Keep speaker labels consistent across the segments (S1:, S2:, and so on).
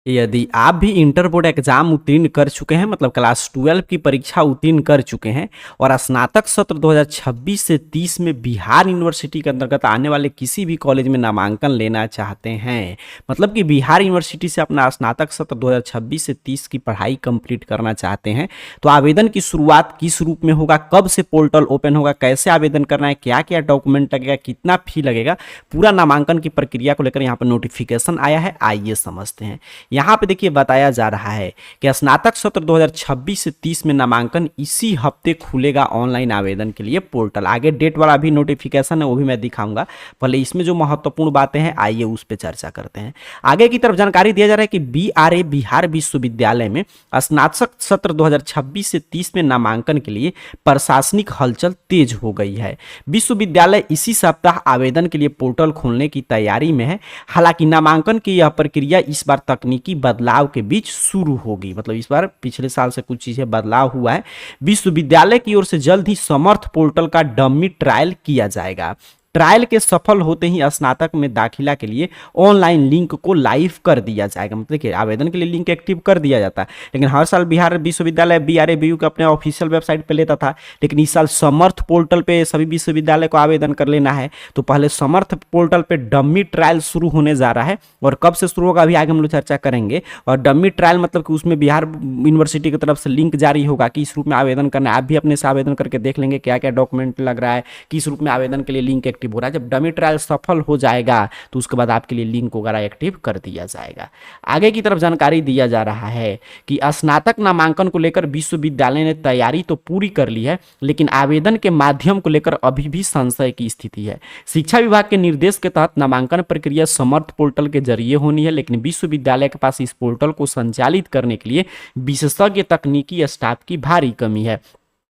S1: यदि आप भी इंटर बोर्ड एग्जाम उत्तीर्ण कर चुके हैं, मतलब क्लास 12 की परीक्षा उत्तीर्ण कर चुके हैं और स्नातक सत्र 2026 से 30 में बिहार यूनिवर्सिटी के अंतर्गत आने वाले किसी भी कॉलेज में नामांकन लेना चाहते हैं, मतलब कि बिहार यूनिवर्सिटी से अपना स्नातक सत्र 2026 से 30 की पढ़ाई कंप्लीट करना चाहते हैं, तो आवेदन की शुरुआत किस रूप में होगा, कब से पोर्टल ओपन होगा, कैसे आवेदन करना है, क्या क्या डॉक्यूमेंट लगेगा, कितना फी लगेगा, पूरा नामांकन की प्रक्रिया को लेकर यहाँ पर नोटिफिकेशन आया है। आइए समझते हैं। यहाँ पे देखिए बताया जा रहा है कि स्नातक सत्र 2026 से 30 में नामांकन इसी हफ्ते खुलेगा ऑनलाइन आवेदन के लिए पोर्टल। आगे डेट वाला भी नोटिफिकेशन है, वो भी मैं दिखाऊंगा। पहले इसमें जो महत्वपूर्ण बातें हैं आइए उस पर चर्चा करते हैं। आगे की तरफ जानकारी दिया जा रहा है कि BRA बिहार विश्वविद्यालय में स्नातक सत्र 2026 से 30 में नामांकन के लिए प्रशासनिक हलचल तेज हो गई है। विश्वविद्यालय इसी सप्ताह आवेदन के लिए पोर्टल खोलने की तैयारी में है। हालांकि नामांकन की यह प्रक्रिया इस बार तकनीकी बदलाव के बीच शुरू होगी, मतलब इस बार पिछले साल से कुछ चीजें बदलाव हुआ है। विश्वविद्यालय की ओर से जल्द ही समर्थ पोर्टल का डमी ट्रायल किया जाएगा। ट्रायल के सफल होते ही स्नातक में दाखिला के लिए ऑनलाइन लिंक को लाइव कर दिया जाएगा। मतलब देखिए आवेदन के लिए लिंक एक्टिव कर दिया जाता है, लेकिन हर साल बिहार विश्वविद्यालय BRABU के अपने ऑफिशियल वेबसाइट पे लेता था, लेकिन इस साल समर्थ पोर्टल पे सभी विश्वविद्यालय को आवेदन कर लेना है। तो पहले समर्थ पोर्टल पे डमी ट्रायल शुरू होने जा रहा है, और कब से शुरू होगा अभी आगे हम लोग चर्चा करेंगे। और डमी ट्रायल मतलब कि उसमें बिहार यूनिवर्सिटी की तरफ से लिंक जारी होगा कि इस रूप में आवेदन करना है। आप भी अपने से आवेदन करके देख लेंगे क्या क्या डॉक्यूमेंट लग रहा है, किस रूप में आवेदन के लिए लिंक एक्टिव हो रहा है। जब डमी ट्रायल सफल हो जाएगा तो उसके बाद आपके लिए लिंक वगैरह एक्टिव कर दिया जाएगा। आगे की तरफ जानकारी दिया जा रहा है कि स्नातक नामांकन को लेकर विश्वविद्यालय ने तैयारी तो पूरी कर ली है, लेकिन आवेदन के माध्यम को लेकर अभी भी संशय की स्थिति है। शिक्षा विभाग के निर्देश के तहत नामांकन प्रक्रिया समर्थ पोर्टल के जरिए होनी है, लेकिन विश्वविद्यालय के पास इस पोर्टल को संचालित करने के लिए विशेषज्ञ तकनीकी स्टाफ की भारी कमी है।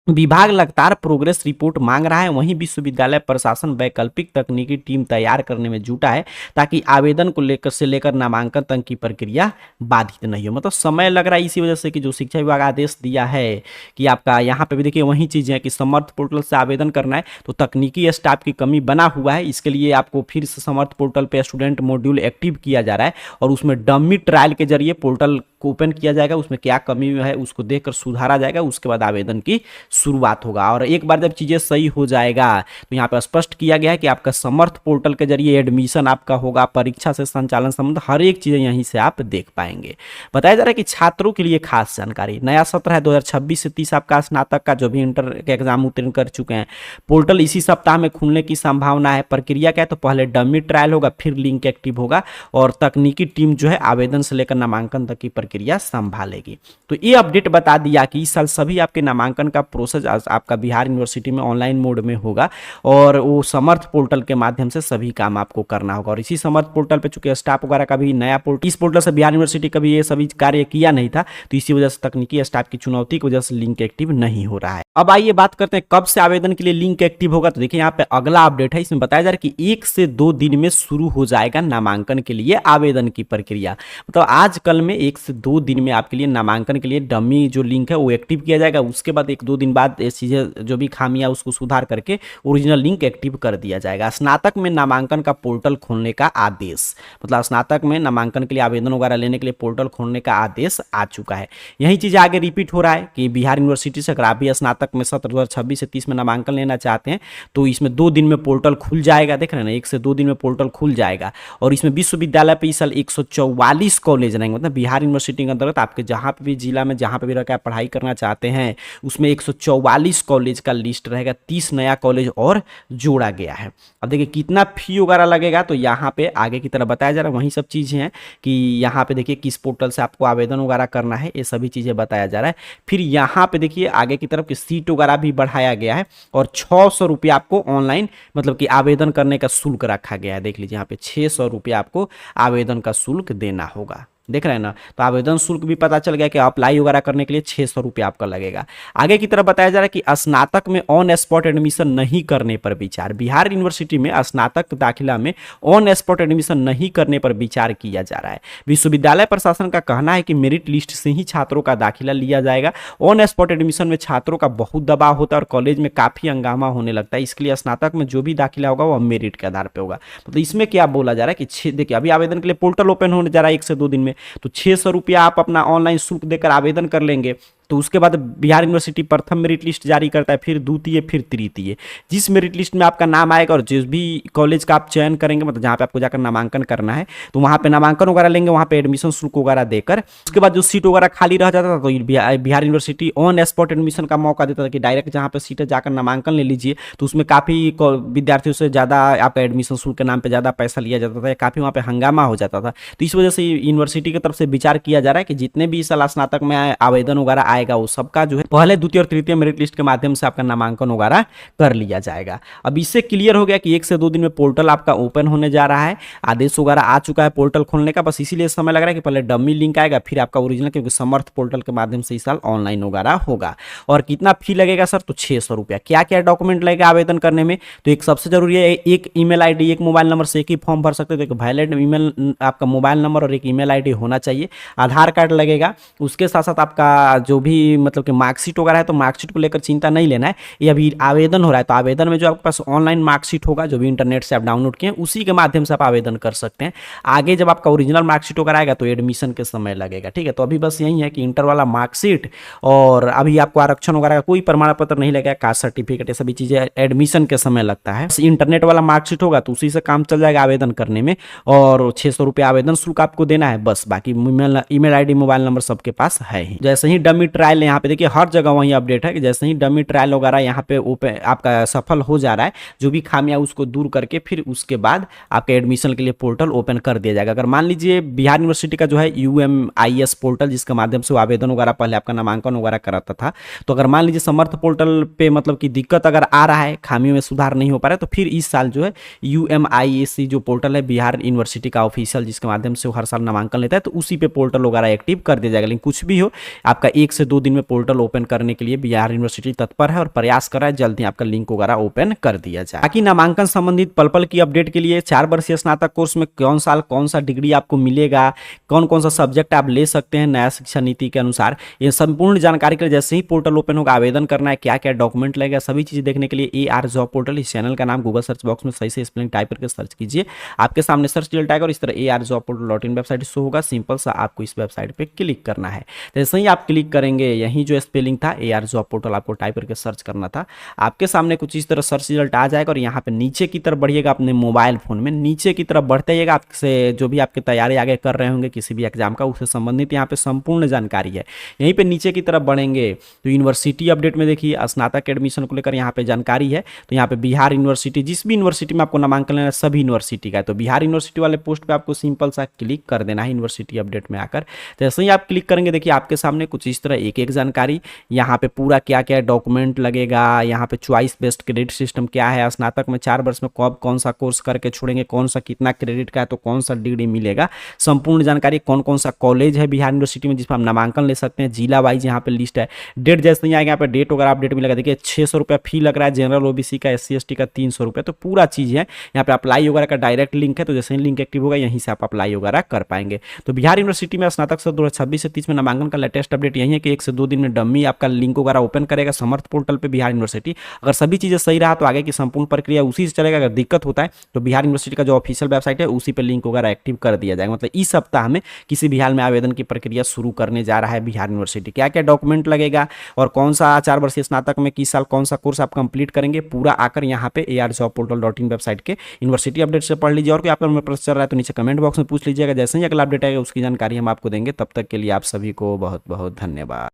S1: विभाग लगातार प्रोग्रेस रिपोर्ट मांग रहा है, वहीं विश्वविद्यालय प्रशासन वैकल्पिक तकनीकी टीम तैयार करने में जुटा है ताकि आवेदन को लेकर नामांकन तक की प्रक्रिया बाधित नहीं हो। मतलब समय लग रहा है इसी वजह से कि जो शिक्षा विभाग आदेश दिया है कि आपका यहाँ पे भी देखिए वही चीज़ है कि समर्थ पोर्टल से आवेदन करना है, तो तकनीकी स्टाफ की कमी बना हुआ है। इसके लिए आपको फिर से समर्थ पोर्टल पर स्टूडेंट मॉड्यूल एक्टिव किया जा रहा है और उसमें डमी ट्रायल के जरिए पोर्टल को ओपन किया जाएगा, उसमें क्या कमी है उसको देखकर सुधारा जाएगा, उसके बाद आवेदन की शुरुआत होगा। और एक बार जब चीज़ें सही हो जाएगा तो यहाँ पर स्पष्ट किया गया है कि आपका समर्थ पोर्टल के जरिए एडमिशन आपका होगा, परीक्षा से संचालन संबंध हर एक चीज़ें यहीं से आप देख पाएंगे। बताया जा रहा है कि छात्रों के लिए खास जानकारी, नया सत्र है 2026 से 30 आपका स्नातक का जो भी इंटर के एग्जाम उत्तीर्ण कर चुके हैं, पोर्टल इसी सप्ताह में खुलने की संभावना है। प्रक्रिया क्या है, तो पहले डमी ट्रायल होगा, फिर लिंक एक्टिव होगा और तकनीकी टीम जो है आवेदन से लेकर नामांकन तक की प्रक्रिया संभालेगी। तो ये अपडेट बता दिया कि इस साल सभी आपके नामांकन का प्रोसेस आपका बिहार यूनिवर्सिटी में ऑनलाइन मोड में होगा और वो समर्थ पोर्टल के माध्यम से सभी काम आपको करना होगा। और इसी समर्थ पोर्टल पे चूंकि स्टाफ वगैरह का भी नया पोर्टल, इस पोर्टल से बिहार यूनिवर्सिटी का भी ये सभी कार्य किया नहीं था, तो इसी वजह से तकनीकी स्टाफ की चुनौती की वजह से लिंक एक्टिव नहीं हो रहा है। अब आइए बात करते हैं कब से आवेदन के लिए लिंक एक्टिव होगा। तो देखिए यहाँ पे अगला अपडेट है, इसमें बताया जा रहा है कि 1 से 2 दिन में शुरू हो जाएगा नामांकन के लिए आवेदन की प्रक्रिया। मतलब आजकल में 1 से 2 दिन में आपके लिए नामांकन के लिए डमी जो लिंक है वो एक्टिव किया जाएगा। उसके बाद 1-2 दिन बाद ये चीज़ें जो भी खामियां उसको सुधार करके ओरिजिनल लिंक एक्टिव कर दिया जाएगा। स्नातक में नामांकन का पोर्टल खोलने का आदेश, मतलब स्नातक में नामांकन के लिए आवेदन वगैरह लेने के लिए पोर्टल खोलने का आदेश आ चुका है। यही चीज़ आगे रिपीट हो रहा है कि बिहार यूनिवर्सिटी से अगर आप भी स्नातक में सत्र 2026 से 30 में नामांकन लेना चाहते हैं तो इसमें 2 दिन में पोर्टल खुल जाएगा। देख रहे हैं ना, 1 से 2 दिन में पोर्टल खुल जाएगा। और इसमें विश्वविद्यालय पे इस साल 144 कॉलेज रहेंगे, मतलब बिहार यूनिवर्सिटी के अंतर्गत आपके जहाँ पे भी जिला में जहाँ पे भी रहकर आप पढ़ाई करना चाहते हैं उसमें 144 कॉलेज का लिस्ट रहेगा। 30 नया कॉलेज और जोड़ा गया है। अब देखिए कितना फी वगैरह लगेगा, तो यहाँ पे आगे की तरफ बताया जा रहा है, वही सब चीज़ें हैं कि यहाँ पे देखिए किस पोर्टल से आपको आवेदन वगैरह करना है, ये सभी चीज़ें बताया जा रहा है। फिर यहाँ पे देखिए आगे की तरफ की सीट वगैरह भी बढ़ाया गया है और 600 रुपया आपको ऑनलाइन मतलब कि आवेदन करने का शुल्क रखा गया है। देख लीजिए यहाँ पे 600 रुपया आपको आवेदन का शुल्क देना होगा। देख रहे हैं ना, तो आवेदन शुल्क भी पता चल गया कि अप्लाई वगैरह करने के लिए 600 रुपया आपका लगेगा। आगे की तरफ बताया जा रहा है कि स्नातक में ऑन स्पॉट एडमिशन नहीं करने पर विचार, बिहार यूनिवर्सिटी में स्नातक दाखिला में ऑन स्पॉट एडमिशन नहीं करने पर विचार किया जा रहा है। विश्वविद्यालय प्रशासन का कहना है कि मेरिट लिस्ट से ही छात्रों का दाखिला लिया जाएगा। ऑन स्पॉट एडमिशन में छात्रों का बहुत दबाव होता है और कॉलेज में काफी हंगामा होने लगता है, इसके लिए स्नातक में जो भी दाखिला होगा वो मेरिट के आधार पर होगा। मतलब इसमें क्या बोला जा रहा है कि देखिए अभी आवेदन के लिए पोर्टल ओपन होने जा रहा है 1 से 2 दिन में, में, तो 600 रुपया आप अपना ऑनलाइन शुल्क देकर आवेदन कर लेंगे। तो उसके बाद बिहार यूनिवर्सिटी प्रथम मेरिट लिस्ट जारी करता है, फिर द्वितीय, फिर तृतीय। जिस मेरिट लिस्ट में आपका नाम आएगा और जिस भी कॉलेज का आप चयन करेंगे, मतलब जहाँ पे आपको जाकर नामांकन करना है, तो वहाँ पे नामांकन वगैरह लेंगे, वहाँ पे एडमिशन शुल्क वगैरह देकर उसके बाद जो सीट वगैरह खाली रह जाता था तो Bihar university on spot admission का मौका देता था कि डायरेक्ट जहाँ पे सीट है जाकर नामांकन ले लीजिए। तो उसमें काफ़ी विद्यार्थियों से ज़्यादा आपका एडमिशन शुल्क के नाम पर ज़्यादा पैसा लिया जाता था, काफ़ी वहाँ पे हंगामा हो जाता था। तो इस वजह से यूनिवर्सिटी की तरफ से विचार किया जा रहा है कि जितने भी इस साल स्नातक में आवेदन वगैरह आएगा वो सबका जो है पहले, द्वितीय और तृतीय मेरिट लिस्ट के माध्यम से आपका नामांकन वगैरह कर लिया जाएगा। अब इससे क्लियर हो गया कि 1 से 2 दिन में पोर्टल आपका ओपन होने जा रहा है, आदेश वगैरह आ चुका है पोर्टल खोलने का। बस इसीलिए समय लग रहा है कि पहले डमी लिंक आएगा फिर आपका ओरिजिनल, क्योंकि समर्थ पोर्टल के माध्यम से इस साल ऑनलाइन वगैरह होगा। और कितना फी लगेगा सर? तो 600 रुपया। क्या क्या डॉक्यूमेंट लगेगा आवेदन करने में? तो एक सबसे जरूरी है, एक ईमेल आईडी, एक मोबाइल नंबर से एक ही फॉर्म भर सकते हो, तो एक वैलिड ईमेल, आपका मोबाइल नंबर और एक ईमेल आईडी होना चाहिए। आधार कार्ड लगेगा, उसके साथ साथ आपका जो भी मतलब कि मार्कशीट वगैरह है, तो मार्कशीट को लेकर चिंता नहीं लेना है, ये अभी आवेदन हो रहा है। तो आवेदन में जो आपके पास ऑनलाइन मार्कशीट होगा, जो भी इंटरनेट से आप डाउनलोड किए, उसी के माध्यम से आप आवेदन कर सकते हैं। आगे जब आपका ओरिजिनल मार्कशीट वगैरह आएगा तो एडमिशन के समय लगेगा, ठीक है। तो अभी बस यही है कि इंटर वाला मार्कशीट, और अभी आपको आरक्षण वगैरह का कोई प्रमाण पत्र नहीं लगेगा, कास्ट सर्टिफिकेट, ये सभी चीजें एडमिशन के समय लगता है। इंटरनेट वाला मार्कशीट होगा तो उसी से काम चल जाएगा आवेदन करने में, और 600 रुपया आवेदन शुल्क आपको देना है बस। बाकी ईमेल आईडी, मोबाइल नंबर सबके पास है ही। जैसे ही डमी ट्रायल, यहाँ पे देखिए हर जगह वही अपडेट है कि जैसे ही डमी ट्रायल वगैरह यहाँ पे ओपन आपका सफल हो जा रहा है, जो भी खामियां उसको दूर करके फिर उसके बाद आपके एडमिशन के लिए पोर्टल ओपन कर दिया जाएगा। अगर मान लीजिए बिहार यूनिवर्सिटी का जो है UMIS पोर्टल, जिसके माध्यम से आवेदन वगैरह पहले आपका नामांकन वगैरह कराता था, तो अगर मान लीजिए समर्थ पोर्टल पे मतलब कि दिक्कत अगर आ रहा है, खामियों में सुधार नहीं हो पा रहा है, तो फिर इस साल जो है UMISC जो पोर्टल है बिहार यूनिवर्सिटी का ऑफिशियल, जिसके माध्यम से वो हर साल नामांकन लेता है, तो उसी पे पोर्टल वगैरह एक्टिव कर दिया जाएगा। लेकिन कुछ भी हो, आपका 1 से 2 दिन में पोर्टल ओपन करने के लिए बिहार यूनिवर्सिटी तत्पर है और प्रयास कर रहा है, जल्द ही आपका लिंक वगैरह ओपन कर दिया जाए। बाकी नामांकन संबंधित पल पल की अपडेट के लिए 4 वर्षीय स्नातक कोर्स में कौन साल कौन सा डिग्री आपको मिलेगा, कौन कौन सा सब्जेक्ट आप ले सकते हैं नया शिक्षा नीति के अनुसार, ये संपूर्ण जानकारी के लिए जैसे ही पोर्टल ओपन होगा, आवेदन करना है, क्या क्या डॉक्यूमेंट लगेगा, सभी चीजें देखने के लिए AR जॉब पोर्टल, इस चैनल का नाम गूगल सर्च बॉक्स में सही से स्पेलिंग टाइप करके सर्च कीजिए, आपके सामने सर्च रिजल्ट आएगा और इस तरह ARjobportal.in वेबसाइट शो होगा। सिंपल सा आपको इस वेबसाइट पे क्लिक करना है। जैसे ही आप क्लिक करेंगे, यही जो स्पेलिंग था AR जॉब पोर्टल आपको टाइप करके सर्च करना था, आपके सामने कुछ इस तरह सर्च रिजल्ट आ जाएगा और यहाँ पे नीचे की तरफ बढ़िएगा अपने मोबाइल फोन में, नीचे की तरफ बढ़ते जाइएगा, आपसे जो भी आपकी तैयारी आगे कर रहे होंगे किसी भी एग्जाम का, उससे संबंधित यहाँ पे संपूर्ण जानकारी है। यहीं पे नीचे की तरफ बढ़ेंगे तो यूनिवर्सिटी अपडेट में देखिए स्नातक एडमिशन को लेकर यहाँ पे जानकारी है। तो यहाँ पे बिहार यूनिवर्सिटी, जिस भी यूनिवर्सिटी में आपको नामांकन लेना है, सभी यूनिवर्सिटी का है, तो बिहार यूनिवर्सिटी वाले पोस्ट पे आपको सिंपल सा क्लिक कर देना है यूनिवर्सिटी अपडेट में आकर। जैसे ही आप क्लिक करेंगे, देखिए आपके सामने कुछ इस तरह एक एक जानकारी, यहाँ पे पूरा क्या क्या डॉक्यूमेंट लगेगा, यहाँ पे चॉइस बेस्ड क्रेडिट सिस्टम क्या है, स्नातक में 4 वर्ष में कब कौन सा कोर्स करके छोड़ेंगे, कौन सा कितना क्रेडिट का है, तो कौन सा डिग्री मिलेगा, संपूर्ण जानकारी, कौन कौन सा कॉलेज है बिहार यूनिवर्सिटी में जिसमें आप नामांकन ले सकते हैं, जिला वाइज यहाँ पे लिस्ट है, डेट जैसे ही आएगा यहाँ पे डेट वगैरह अपडेट मिलेगा। देखिए 600 रुपया फी लग रहा है, जनरल OBC का, SC ST का 300 रुपया, तो पूरा चीज़ है। यहाँ पे अप्लाई वगैरह का डायरेक्ट लिंक है, तो जैसे ही लिंक एक्टिव होगा यहीं से आप अप्लाई वगैरह कर पाएंगे। तो बिहार यूनिवर्सिटी में स्नातक सत्र 2026 से 30 में नामांकन का लेटेस्ट अपडेट यही है कि 1 से 2 दिन में डमी आपका लिंक वगैरह ओपन करेगा समर्थ पोर्टल पे बिहार यूनिवर्सिटी। अगर सभी चीज़ें सही रहा तो आगे की संपूर्ण प्रक्रिया उसी से चलेगा। अगर दिक्कत होता है तो बिहार यूनिवर्सिटी का जो ऑफिशियल वेबसाइट है उसी पे लिंक वगैरह एक्टिव कर दिया जाएगा। मतलब इस सप्ताह में किसी भी हाल में आवेदन की प्रक्रिया शुरू करने जा रहा है बिहार यूनिवर्सिटी। क्या क्या डॉक्यूमेंट लगेगा और कौन सा 4 वर्षीय स्नातक में किस साल कौन सा कोर्स आप कंप्लीट करेंगे, पूरा आकर यहाँ पे ARjobportal.in वेबसाइट के यूनिवर्सिटी अपडेट से पढ़ लीजिए। और कोई आपका प्रश्न चल रहा है तो नीचे कमेंट बॉक्स में पूछ लीजिएगा। जैसे ही अगला अपडेट आएगा उसकी जानकारी हम आपको देंगे। तब तक के लिए आप सभी को बहुत बहुत धन्यवाद।